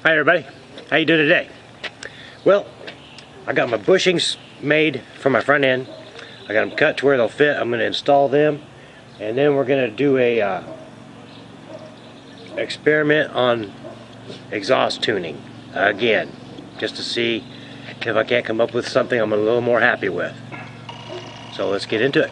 Hi everybody, how you doing today? Well, I got my bushings made for my front end. I got them cut to where they'll fit. I'm going to install them, and then we're going to do a experiment on exhaust tuning again, just to see if I can't come up with something I'm a little more happy with. So let's get into it.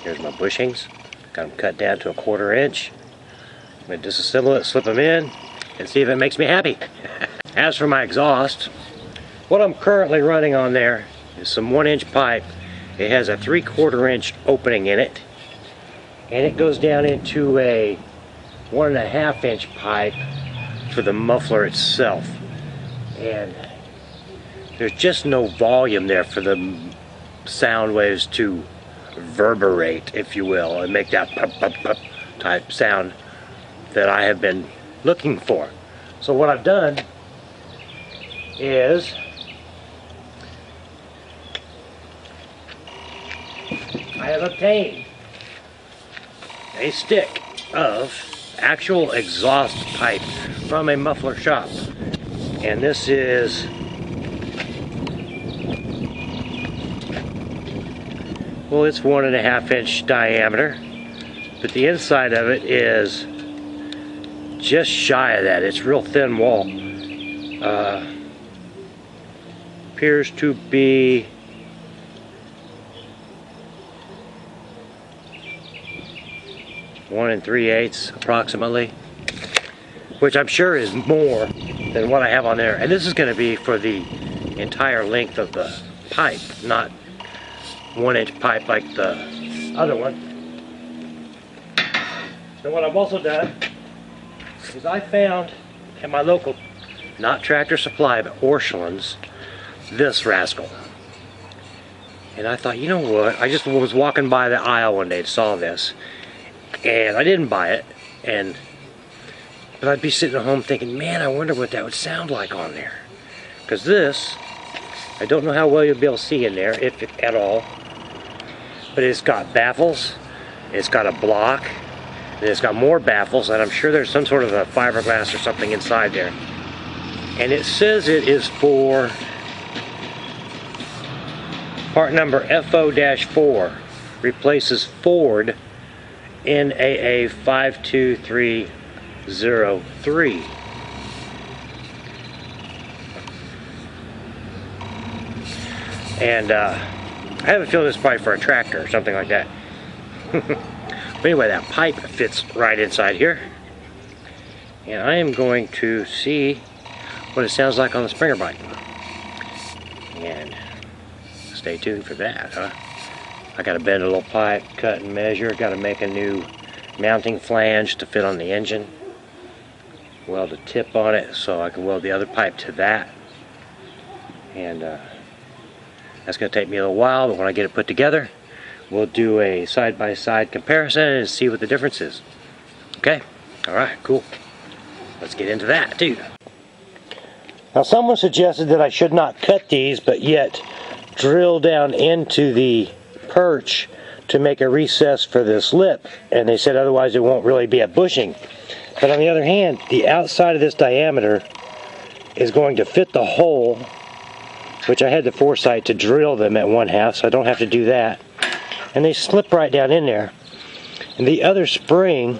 Here's my bushings. Got them cut down to 1/4 inch. I'm going to disassemble it, slip them in, and see if it makes me happy. As for my exhaust, what I'm currently running on there is some 1-inch pipe. It has a 3/4 inch opening in it, and it goes down into a 1.5 inch pipe for the muffler itself. And there's just no volume there for the sound waves to reverberate, if you will, and make that pop, pop, pop type sound that I have been looking for. So what I've done is I have obtained a stick of actual exhaust pipe from a muffler shop, and this is, well, it's 1.5 inch diameter, but the inside of it is just shy of that. It's real thin wall. Appears to be one 3/8 approximately, which I'm sure is more than what I have on there. And this is going to be for the entire length of the pipe, not 1-inch pipe like the other one. So what I've also done is I found at my local, not Tractor Supply, but Orscheln's, this rascal. And I thought, you know what, I just was walking by the aisle one day and saw this, and I didn't buy it, but I'd be sitting at home thinking, man, I wonder what that would sound like on there. Because this, I don't know how well you'll be able to see in there, if at all, but it's got baffles, it's got a block, and it's got more baffles, and I'm sure there's some sort of a fiberglass or something inside there. And it says it is for part number FO-4, replaces Ford NAA 52303. And I have a feeling this is probably for a tractor or something like that. But anyway, that pipe fits right inside here. And I am going to see what it sounds like on the Springer bike. And stay tuned for that, huh? I gotta bend a little pipe, cut and measure. Gotta make a new mounting flange to fit on the engine. Weld a tip on it so I can weld the other pipe to that. And that's going to take me a little while, but when I get it put together, we'll do a side-by-side comparison and see what the difference is. Okay? Alright, cool. Let's get into that, too. Now, someone suggested that I should not cut these, but yet drill down into the perch to make a recess for this lip. And they said otherwise it won't really be a bushing. But on the other hand, the outside of this diameter is going to fit the hole, which I had the foresight to drill them at 1/2, so I don't have to do that. And they slip right down in there. And the other spring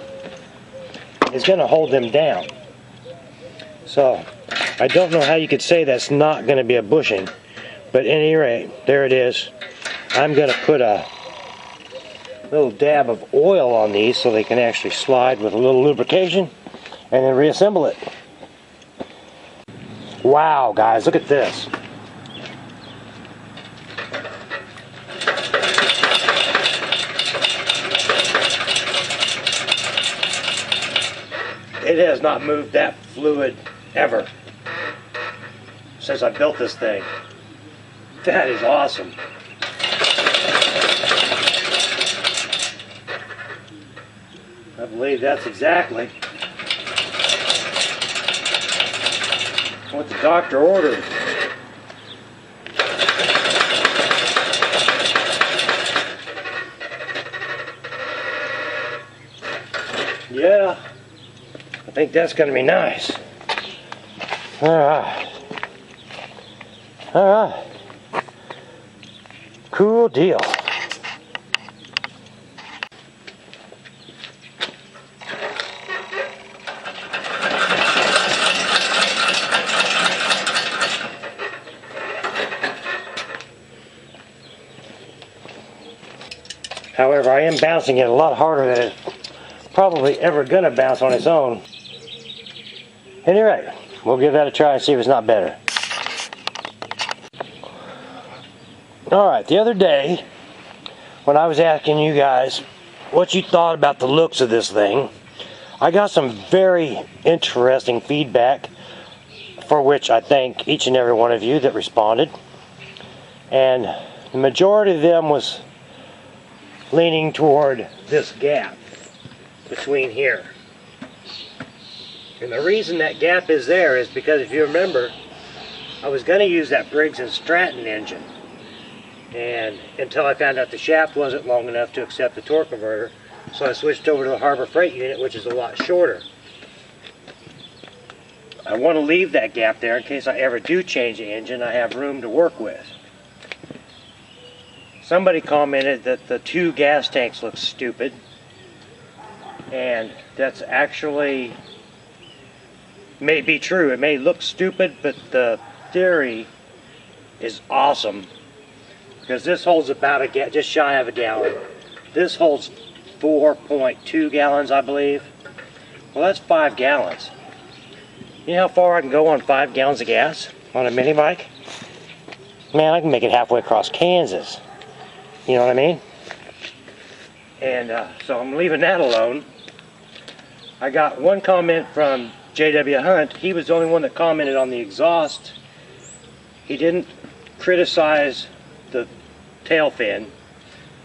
is going to hold them down. So I don't know how you could say that's not going to be a bushing. But at any rate, there it is. I'm going to put a little dab of oil on these so they can actually slide with a little lubrication, and then reassemble it. Wow, guys, look at this. It has not moved that fluid ever since I built this thing. That is awesome. I believe that's exactly what the doctor ordered. Yeah, I think that's going to be nice. Alright. Alright. Cool deal. However, I am bouncing it a lot harder than it's probably ever going to bounce on its own. Anyway, we'll give that a try and see if it's not better. Alright, the other day, when I was asking you guys what you thought about the looks of this thing, I got some very interesting feedback, for which I thank each and every one of you that responded. And the majority of them was leaning toward this gap between here. And the reason that gap is there is because, if you remember, I was going to use that Briggs & Stratton engine, and until I found out the shaft wasn't long enough to accept the torque converter, so I switched over to the Harbor Freight unit, which is a lot shorter. I want to leave that gap there in case I ever do change the engine. I have room to work with. Somebody commented that the two gas tanks look stupid, and that's actually may be true. It may look stupid, but the theory is awesome, because this holds about just shy of a gallon. This holds 4.2 gallons, I believe. Well, that's 5 gallons. You know how far I can go on 5 gallons of gas on a mini bike? Man, I can make it halfway across Kansas. You know what I mean? And so I'm leaving that alone. I got one comment from J.W. Hunt. He was the only one that commented on the exhaust. He didn't criticize the tail fin,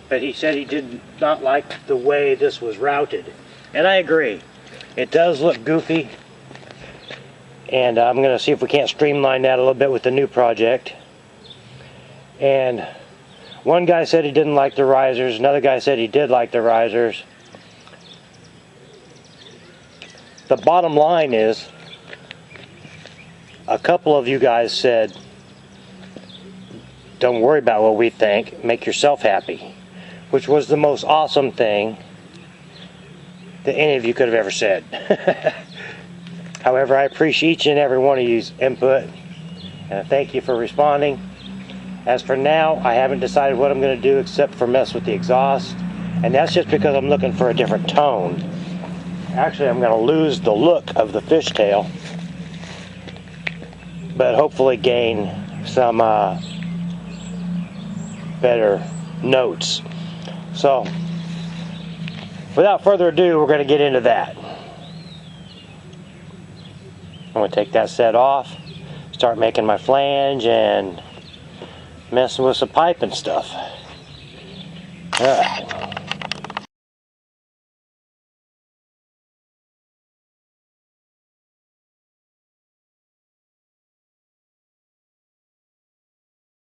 but he said he did not like the way this was routed. And I agree. It does look goofy. And I'm going to see if we can't streamline that a little bit with the new project. And one guy said he didn't like the risers. Another guy said he did like the risers. The bottom line is, a couple of you guys said, don't worry about what we think, make yourself happy. Which was the most awesome thing that any of you could have ever said. However, I appreciate each and every one of you's input, and I thank you for responding. As for now, I haven't decided what I'm going to do except for mess with the exhaust, and that's just because I'm looking for a different tone. Actually, I'm going to lose the look of the fishtail, but hopefully gain some better notes. So, without further ado, we're going to get into that. I'm going to take that set off, start making my flange, and messing with some pipe and stuff. Alright.